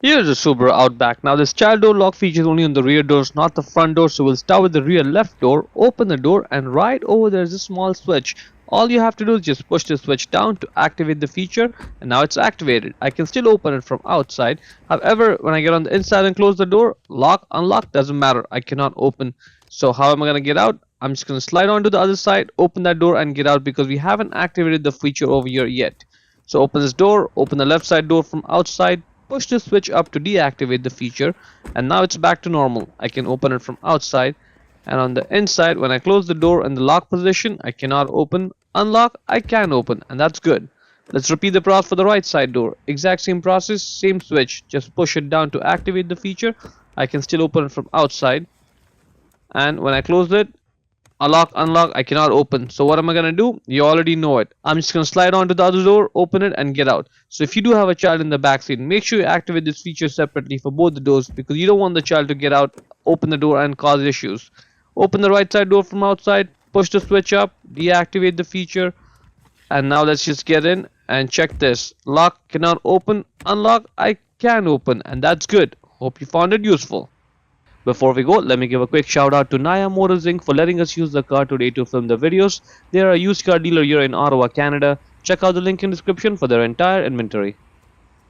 Here's a Subaru Outback. Now this child door lock feature is only on the rear doors, not the front door, so we'll start with the rear left door, open the door, and right over there is a small switch. All you have to do is just push the switch down to activate the feature, and now it's activated. I can still open it from outside. However, when I get on the inside and close the door, lock, unlock, doesn't matter. I cannot open. So how am I gonna get out? I'm just gonna slide onto the other side, open that door, and get out because we haven't activated the feature over here yet. So open this door, open the left side door from outside, push the switch up to deactivate the feature, and now it's back to normal. I can open it from outside, and on the inside when I close the door in the lock position I cannot open. Unlock, I can open, and that's good. Let's repeat the process for the right side door. Exact same process, same switch, just push it down to activate the feature. I can still open it from outside, and when I close it, unlock, unlock, I cannot open. So what am I gonna do? You already know it. I'm just gonna slide onto the other door, open it, and get out. So if you do have a child in the back seat, make sure you activate this feature separately for both the doors because you don't want the child to get out, open the door, and cause issues. Open the right side door from outside, push the switch up, deactivate the feature, and now let's just get in and check this. Lock cannot open, unlock, I can open, and that's good. Hope you found it useful. Before we go, let me give a quick shout out to Naya Motors Inc. for letting us use the car today to film the videos. They are a used car dealer here in Ottawa, Canada. Check out the link in the description for their entire inventory.